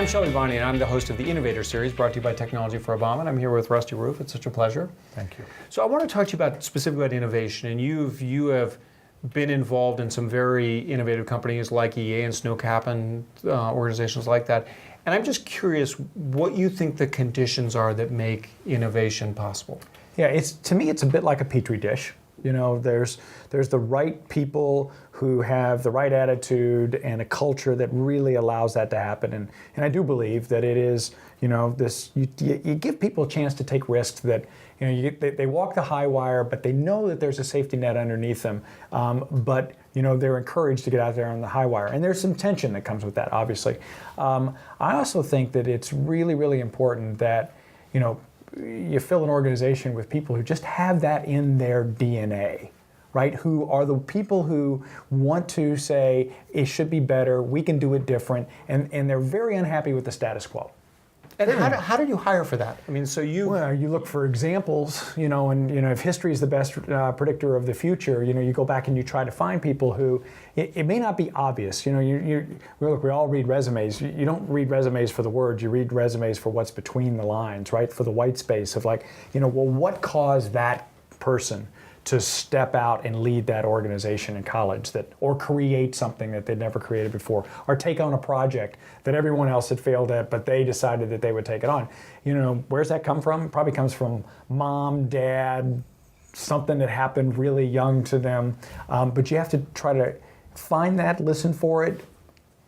I'm Shelby Bonnie, and I'm the host of the Innovator Series, brought to you by Technology for Obama. And I'm here with Rusty Rueff. It's such a pleasure. Thank you. So I want to talk to you about specifically about innovation, and you have been involved in some very innovative companies like EA and Snowcap and organizations like that. And I'm just curious what you think the conditions are that make innovation possible. Yeah, to me, it's a bit like a petri dish. You know, there's the right people who have the right attitude and a culture that really allows that to happen. And I do believe that it is, you know, you give people a chance to take risks that, you know, they walk the high wire, but they know that there's a safety net underneath them. But, you know, they're encouraged to get out there on the high wire. And there's some tension that comes with that, obviously. I also think that it's really, really important that, you know, you fill an organization with people who just have that in their DNA, right? Who are the people who want to say, it should be better, we can do it different, and they're very unhappy with the status quo. And how did you hire for that? I mean, so Well, you look for examples, you know, and you know, if history is the best predictor of the future, you know, you go back and you try to find people who, it may not be obvious, you know, look, we all read resumes. You don't read resumes for the words, you read resumes for what's between the lines, right? For the white space of like, you know, well, what caused that person to step out and lead that organization in college, or create something that they'd never created before, or take on a project that everyone else had failed at, but they decided that they would take it on. You know, where's that come from? It probably comes from mom, dad, something that happened really young to them. But you have to try to find that, listen for it,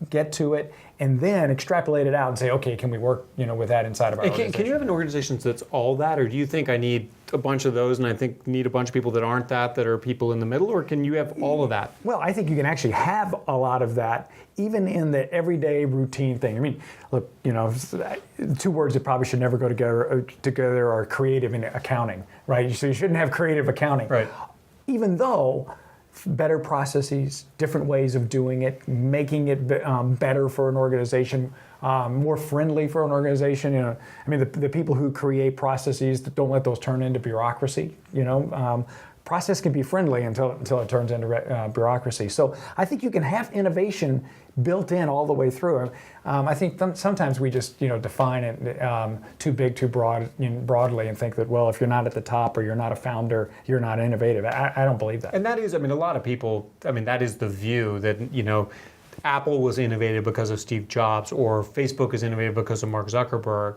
get to it, and then extrapolate it out and say, okay, can we work, you know, with that inside of our organization? Can you have an organization that's all that, or do you think I need a bunch of those and I think need a bunch of people that aren't that are people in the middle, or can you have all of that? Well, I think you can actually have a lot of that, even in the everyday routine thing. I mean, look, you know, two words that probably should never go together are creative and accounting, right? So you shouldn't have creative accounting. Right. Even though better processes, different ways of doing it, making it better for an organization, more friendly for an organization. You know, I mean, the people who create processes, don't let those turn into bureaucracy. You know, process can be friendly until it turns into bureaucracy. So I think you can have innovation built in all the way through. I think sometimes we just, you know, define it too big, too broadly, and think that, well, if you're not at the top or you're not a founder, you're not innovative. I don't believe that. And that is, I mean, a lot of people, I mean, that is the view that, you know, Apple was innovative because of Steve Jobs, or Facebook is innovative because of Mark Zuckerberg.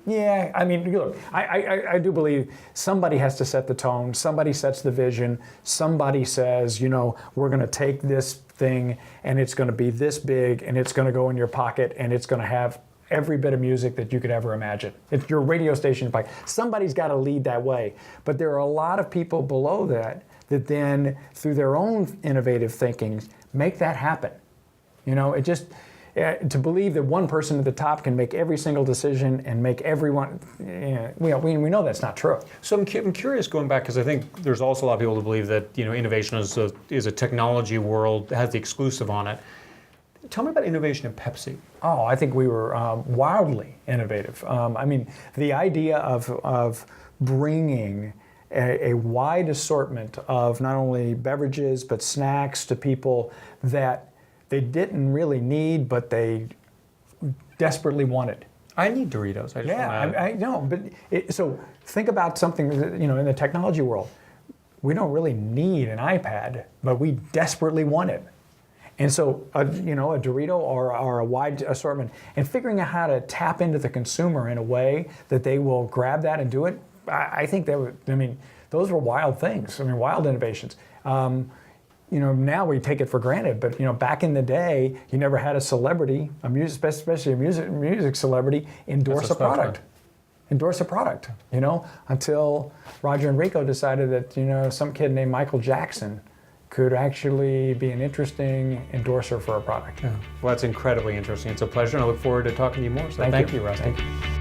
Yeah, I mean, look, I do believe somebody has to set the tone, somebody sets the vision, somebody says, you know, we're going to take this thing and it's going to be this big and it's going to go in your pocket and it's going to have every bit of music that you could ever imagine. It's your radio station. Somebody's got to lead that way. But there are a lot of people below that then, through their own innovative thinking, make that happen. You know, it just... to believe that one person at the top can make every single decision and make everyone, we know that's not true. So I'm curious, going back, because I think there's also a lot of people who believe that, you know, innovation is a technology world, has the exclusive on it. Tell me about innovation at Pepsi. Oh, I think we were wildly innovative. I mean, the idea of bringing a wide assortment of not only beverages but snacks to people that they didn't really need, but they desperately wanted. I need Doritos. I know, but so think about something, you know, in the technology world. We don't really need an iPad, but we desperately want it. And so, you know, a Dorito or a wide assortment, and figuring out how to tap into the consumer in a way that they will grab that and do it, I think those were wild things. I mean, wild innovations. You know, now we take it for granted, but, you know, back in the day, you never had a celebrity, especially a music celebrity, endorse a product. Endorse a product, you know, until Roger Enrico decided that, you know, some kid named Michael Jackson could actually be an interesting endorser for a product. Yeah. Well, that's incredibly interesting. It's a pleasure, and I look forward to talking to you more. So thank you, Rusty. Thank you.